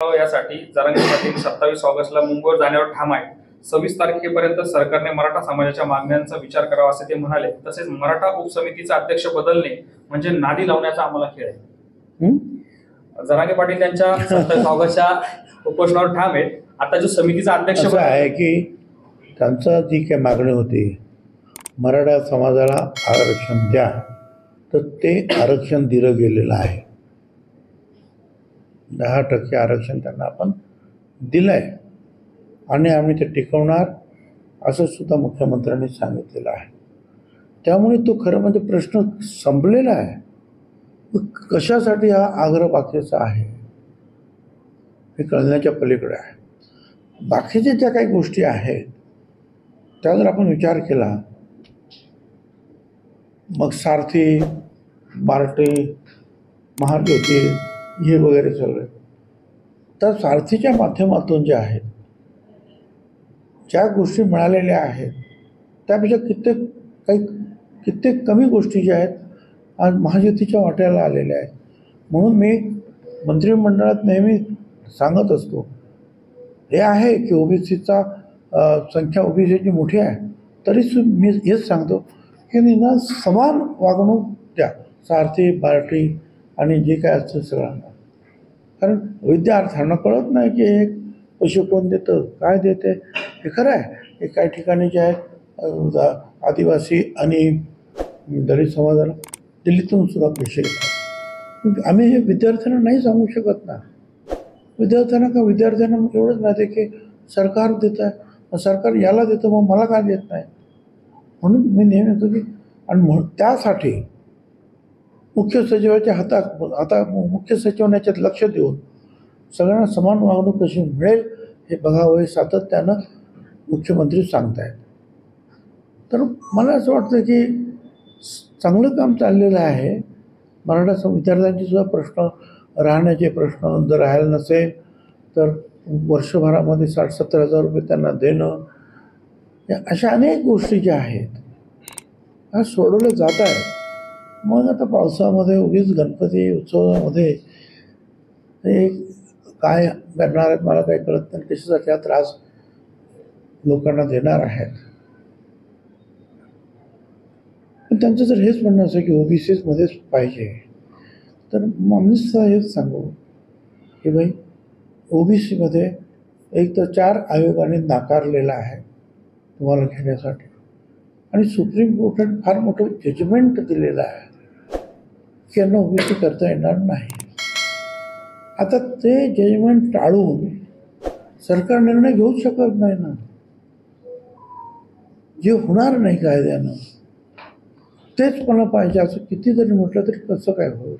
यासाठी जरांगे पाटील 27 ऑगस्टला मुंबईवर जाण्यावर ठाम आहे. 26 तारखेपर्यंत सरकारने मराठा समाजाच्या मागण्यांचा विचार करावा असे ते म्हणाले. तसेच मराठा उपसमितीचा अध्यक्ष बदलणे म्हणजे नादी लावण्याचा आम्हाला खेळ आहे. जरांगे पाटील यांच्या 27 ऑगस्टच्या उपोषणावर ठाम आहेत. आता जो समितीचा अध्यक्ष आहे की त्यांचा जी काही मागणी होती मराठा समाजाला आरक्षण द्या, तर ते आरक्षण दिलं गेलेलं आहे. 10% आरक्षण त्यांना आपण दिलं आहे आणि आम्ही ते टिकवणार असं सुद्धा मुख्यमंत्र्यांनी सांगितलेलं आहे. त्यामुळे तो खरं म्हणजे प्रश्न संपलेला आहे. कशासाठी हा आग्रह बाकीचा आहे हे कळण्याच्या पलीकडे आहे. बाकीच्या ज्या काही गोष्टी आहेत त्या जर आपण विचार केला, मग सारथी, बार्टी, महाज्योती हे वगैरे सगळे, तर सारथीच्या माध्यमातून जे आहेत ज्या गोष्टी मिळालेल्या आहेत त्यापेक्षा कित्येक कमी गोष्टी ज्या आहेत आज महाज्योतीच्या वाट्याला आलेल्या आहेत. म्हणून मी मंत्रिमंडळात नेहमी सांगत असतो, हे आहे की ओबीसीचा संख्या ओबीसीची मोठी आहे, तरी मी हेच सांगतो की निदान समान वागणूक द्या सारथी, बार्टी आणि जे काय असतं सगळ्यांना. कारण विद्यार्थ्यांना कळत नाही की हे पैसे कोण देतं, काय देते. हे खरं आहे, हे काही ठिकाणी जे आहेत आदिवासी आणि दलित समाजाला दिल्लीतून सुद्धा पैसे येतात. आम्ही हे विद्यार्थ्यांना नाही सांगू शकत ना. विद्यार्थ्यांना एवढंच माहिती आहे की सरकार देतं आहे, सरकार याला देतं, मग मला काय देत नाही. म्हणून मी नेहमी होतो की आणि त्यासाठी मुख्य सचिवाच्या हातात आता मुख्य सचिवांनी याच्यात लक्ष देऊन सगळ्यांना समान वागणूक कशी मिळेल हे बघावं, हे सातत्यानं मुख्यमंत्री सांगत आहेत. तर मला असं वाटतं की चांगलं काम चाललेलं आहे. मराठा विद्यार्थ्यांचे सुद्धा प्रश्न, राहण्याचे प्रश्न जर राहायला नसेल तर वर्षभरामध्ये 60-70 हजार रुपये त्यांना देणं, अशा अनेक गोष्टी ज्या आहेत ह्या सोडवल्या जात आहेत. मग आता पावसामध्ये उगीच गणपती उत्सवामध्ये हे काय करणार आहेत मला काही कळत नाही. कशासाठी हा त्रास लोकांना देणार आहेत. पण त्यांचं जर हेच म्हणणं असं की ओबीसीमध्येच पाहिजे, तर आम्ही हेच सांगू की भाई ओबीसीमध्ये एक तर 4 आयोगाने नाकारलेला आहे तुम्हाला घेण्यासाठी आणि सुप्रीम कोर्टाने फार मोठं जजमेंट दिलेलं आहे की यांना ओबीसी करता येणार नाही. आता ते जजमेंट टाळून सरकार निर्णय घेऊच शकत नाही ना. जे होणार नाही कायद्यानं तेच मला पाहिजे असं किती जरी म्हटलं तरी कसं काय होईल.